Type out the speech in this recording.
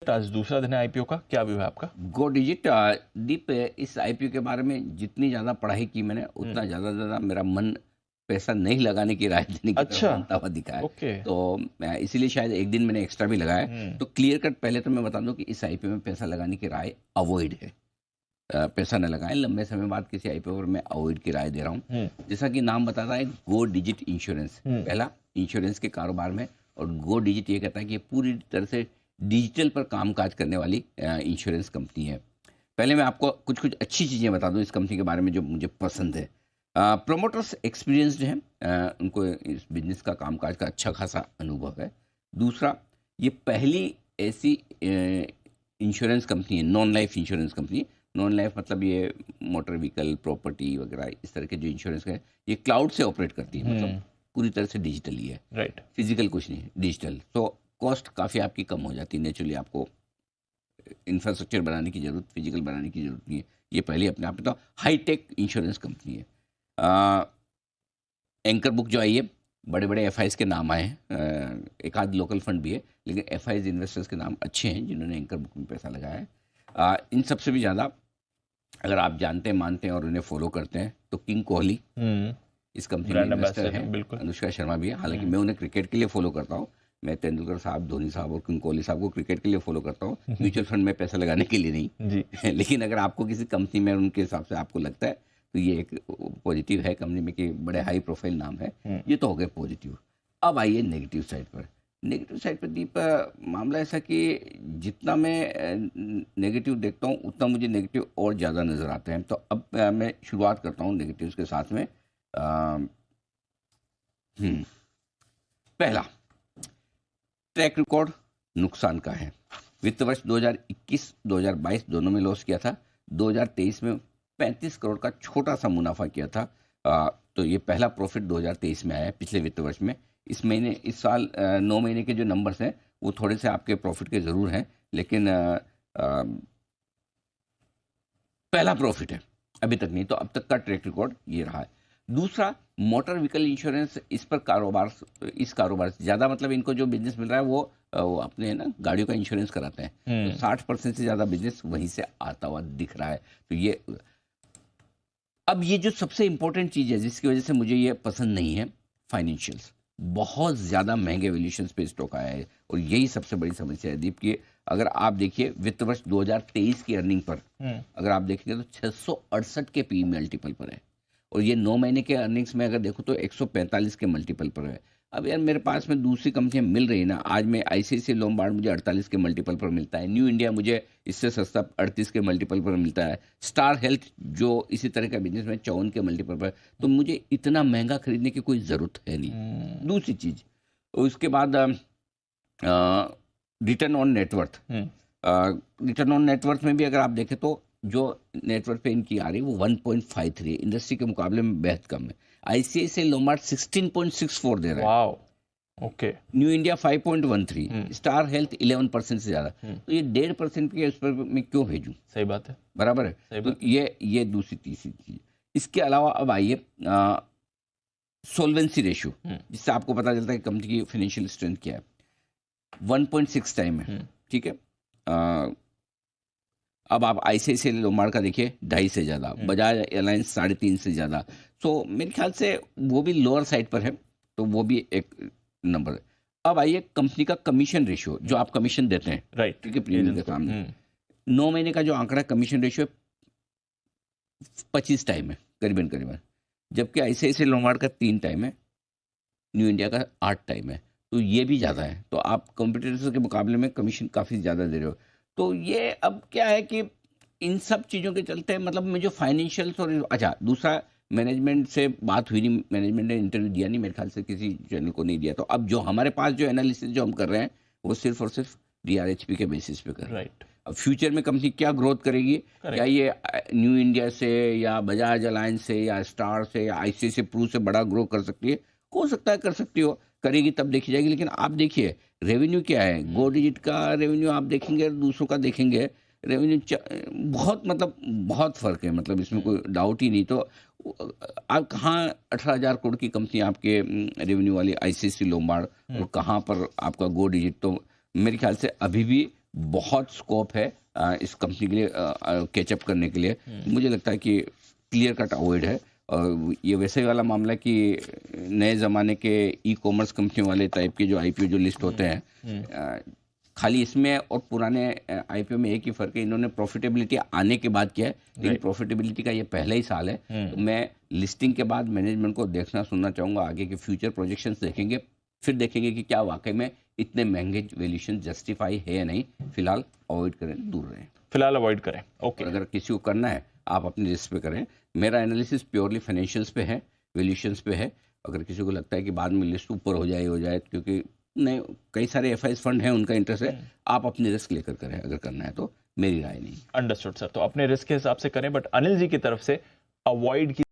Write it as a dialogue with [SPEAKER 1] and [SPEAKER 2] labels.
[SPEAKER 1] आज दूसरा दिन है आईपीओ का, क्या व्यू है आपका?
[SPEAKER 2] गो डिजिट दीप, इस आईपीओ के बारे में जितनी ज़्यादा पढ़ाई की मैंने उतना ज़्यादा मेरा मन पैसा नहीं लगाने की, राय देने की तरफ
[SPEAKER 1] अच्छा।
[SPEAKER 2] बनता हुआ दिखा है।
[SPEAKER 1] ओके।
[SPEAKER 2] तो इसीलिए शायद एक दिन मैंने एक्स्ट्रा भी लगाया है। तो क्लियर कट पहले तो मैं बता दूं कि इस आईपीओ में पैसा लगाने की राय अवॉइड है। पैसा न लगाएं, लंबे समय बाद किसी आईपीओ पर मैं अवॉइड की राय दे रहा हूँ। जैसा कि नाम बताता है, गो डिजिट इंश्योरेंस, पहला इंश्योरेंस के कारोबार में। और गो डिजिट ये कहता है कि ये पूरी तरह से डिजिटल पर कामकाज करने वाली इंश्योरेंस कंपनी है। पहले मैं आपको कुछ कुछ अच्छी चीज़ें बता दूं इस कंपनी के बारे में जो मुझे पसंद है। प्रोमोटर्स एक्सपीरियंस्ड हैं, उनको इस बिजनेस का कामकाज का अच्छा खासा अनुभव है। दूसरा, ये पहली ऐसी इंश्योरेंस कंपनी है, non life insurance company. Non life मतलब ये मोटर व्हीकल, प्रॉपर्टी वगैरह इस तरह के जो इंश्योरेंस है, ये क्लाउड से ऑपरेट करती है, मतलब पूरी तरह से डिजिटल ही है।
[SPEAKER 1] राइट।
[SPEAKER 2] फिजिकल कुछ नहीं है, डिजिटल। तो कॉस्ट काफ़ी आपकी कम हो जाती है। नेचुरली आपको इंफ्रास्ट्रक्चर बनाने की जरूरत, फिजिकल बनाने की जरूरत नहीं है। ये पहले अपने आप में तो हाई टेक इंश्योरेंस कंपनी है। एंकर बुक जो आई है, बड़े बड़े एफआईज के नाम आए हैं, एक आध लोकल फंड भी है, लेकिन एफआईज इन्वेस्टर्स के नाम अच्छे हैं जिन्होंने एंकर बुक में पैसा लगाया है। इन सबसे भी ज़्यादा अगर आप जानते हैं, मानते हैं और उन्हें फॉलो करते हैं तो किंग कोहली इस कंपनी में इन्वेस्टर हैं।
[SPEAKER 1] बिल्कुल।
[SPEAKER 2] अनुष्का शर्मा भी है। हालांकि मैं उन्हें क्रिकेट के लिए फॉलो करता हूँ। मैं तेंदुलकर साहब, धोनी साहब और किंग कोहली साहब को क्रिकेट के लिए फॉलो करता हूँ, म्यूचुअल फंड में पैसा लगाने के लिए नहीं
[SPEAKER 1] जी।
[SPEAKER 2] लेकिन अगर आपको किसी कंपनी में उनके हिसाब से आपको लगता है तो ये एक पॉजिटिव है कंपनी में कि बड़े हाई प्रोफाइल नाम है। ये तो हो गए पॉजिटिव। अब आइए नेगेटिव साइड पर। नेगेटिव साइड पर दीप, मामला ऐसा कि जितना मैं नेगेटिव देखता हूँ उतना मुझे नेगेटिव और ज़्यादा नज़र आते हैं। तो अब मैं शुरुआत करता हूँ नेगेटिव्स के साथ में। पहला, ट्रैक रिकॉर्ड नुकसान का है। वित्त वर्ष 2021-2022 दोनों में लॉस किया था। 2023 में 35 करोड़ का छोटा सा मुनाफा किया था। तो ये पहला प्रॉफिट 2023 में आया है, पिछले वित्त वर्ष में। इस साल 9 महीने के जो नंबर्स हैं वो थोड़े से आपके प्रॉफिट के ज़रूर हैं, लेकिन पहला प्रॉफिट है, अभी तक नहीं। तो अब तक का ट्रैक रिकॉर्ड ये रहा है। दूसरा, मोटर व्हीकल इंश्योरेंस, इस कारोबार से ज़्यादा, मतलब इनको जो बिजनेस मिल रहा है वो अपने ना गाड़ियों का इंश्योरेंस कराते हैं। तो 60% से ज़्यादा बिजनेस वहीं से आता हुआ दिख रहा है। तो ये, अब ये जो सबसे इंपॉर्टेंट चीज़ है जिसकी वजह से मुझे ये पसंद नहीं है, फाइनेंशियल्स। बहुत ज़्यादा महंगे वैल्यूएशंस पे स्टॉक आया है और यही सबसे बड़ी समस्या है दीप की। अगर आप देखिए वित्त वर्ष 2023 की अर्निंग पर अगर आप देखेंगे तो 668 के पी मल्टीपल पर है, और ये 9 महीने के अर्निंग्स में अगर देखो तो 145 के मल्टीपल पर है। अब यार मेरे पास में दूसरी कंपनियां मिल रही है ना। आज में आईसीआईसीआई लोम्बार्ड मुझे 48 के मल्टीपल पर मिलता है, न्यू इंडिया मुझे इससे सस्ता 38 के मल्टीपल पर मिलता है, स्टार हेल्थ जो इसी तरह का बिजनेस में 54 के मल्टीपल पर। तो मुझे इतना महंगा खरीदने की कोई ज़रूरत है नहीं। दूसरी चीज़, उसके बाद return on net worth. Return on net worth में भी अगर आप देखें तो जो नेटवर्थ पे इनकी आ रही है वो 1.53 है, इंडस्ट्री के मुकाबले में बेहद कम है। आईसीआईसीआई लोम्बार्ड 16.64 दे रहा है।
[SPEAKER 1] Wow. Okay.
[SPEAKER 2] New India 5.13, star health 11% से ज़्यादा। तो ये 1.5% के उस पर मैं क्यों भेजूं?
[SPEAKER 1] सही बात है।
[SPEAKER 2] बराबर है।
[SPEAKER 1] सही
[SPEAKER 2] तो
[SPEAKER 1] बात।
[SPEAKER 2] ये दूसरी तीसरी चीज़। इसके अलावा अब आइए सोल्वेंसी रेशियो, जिससे आपको पता चलता है कि कंपनी की फाइनेंशियल स्ट्रेंथ क्या है। 1.6 टाइम है, ठीक है। अब आप आईसीआईसीआई लोम्बार्ड का देखिए 2.5 से ज़्यादा, बजाज एयरलाइंस 3.5 से ज़्यादा। तो मेरे ख्याल से वो भी लोअर साइड पर है, तो वो भी एक नंबर है। अब आइए कंपनी का कमीशन रेशियो, जो आप कमीशन देते हैं,
[SPEAKER 1] राइट,
[SPEAKER 2] ठीक है, प्रीमियम के सामने। 9 महीने का जो आंकड़ा कमीशन रेशियो 25 टाइम है करीबन करीबन, जबकि आईसीआईसीआई लोम्बार्ड का 3 टाइम है, न्यू इंडिया का 8 टाइम है। तो ये भी ज़्यादा है। तो आप कंपटीटर्स के मुकाबले में कमीशन काफ़ी ज़्यादा दे रहे हो। तो ये अब क्या है कि इन सब चीज़ों के चलते मतलब मुझे फाइनेंशियल्स और अच्छा, दूसरा, मैनेजमेंट से बात हुई नहीं, मैनेजमेंट ने इंटरव्यू दिया नहीं मेरे ख्याल से, किसी चैनल को नहीं दिया। तो अब जो हमारे पास जो एनालिसिस जो हम कर रहे हैं वो सिर्फ और सिर्फ डीआरएचपी के बेसिस पे कर रहे हैं।
[SPEAKER 1] राइट।
[SPEAKER 2] अब फ्यूचर में कंपनी क्या ग्रोथ करेगी, क्या ये न्यू इंडिया से या बजाज अलायंस से या स्टार से या आईसीआईसीआई प्रू से बड़ा ग्रो कर सकती है? हो सकता है कर सकती हो, करेगी तब देखी जाएगी। लेकिन आप देखिए रेवेन्यू क्या है, गो डिजिट का रेवेन्यू आप देखेंगे, दूसरों का देखेंगे, रेवेन्यू बहुत, मतलब बहुत फर्क है, मतलब इसमें कोई डाउट ही नहीं। तो आप कहाँ 18,000 करोड़ की कंपनी आपके रेवेन्यू वाली आईसीआईसीआई लोम्बार्ड, और कहाँ पर आपका गो डिजिट। तो मेरे ख्याल से अभी भी बहुत स्कोप है इस कंपनी के लिए कैचअप करने के लिए। मुझे लगता है कि क्लियर कट अवॉइड है। और ये वैसे वाला मामला है कि नए ज़माने के ई कॉमर्स कंपनी वाले टाइप के जो आईपीओ जो लिस्ट होते हैं, खाली इसमें और पुराने आईपीओ में एक ही फ़र्क है, इन्होंने प्रॉफिटेबिलिटी आने के बाद किया है, लेकिन प्रॉफिटेबिलिटी का ये पहला ही साल है। तो मैं लिस्टिंग के बाद मैनेजमेंट को देखना सुनना चाहूँगा, आगे के फ्यूचर प्रोजेक्शंस देखेंगे, फिर देखेंगे कि क्या वाकई में इतने महंगे वैल्यूएशन जस्टिफाई है या नहीं। फिलहाल अवॉइड करें, दूर रहें,
[SPEAKER 1] फिलहाल अवॉइड करें। ओके,
[SPEAKER 2] अगर किसी को करना है आप अपने रिस्क पे करें। मेरा एनालिसिस प्योरली फाइनेंशियल्स पे है, वैल्यूएशंस पे है। अगर किसी को लगता है कि बाद में लिस्ट ऊपर हो जाए, क्योंकि नहीं, कई सारे एफआईएस फंड हैं, उनका इंटरेस्ट है, आप अपने रिस्क लेकर करें अगर करना है तो, मेरी राय नहीं।
[SPEAKER 1] अंडरस्टूड सर, तो अपने रिस्क के हिसाब से करें, बट अनिल जी की तरफ से अवॉइड की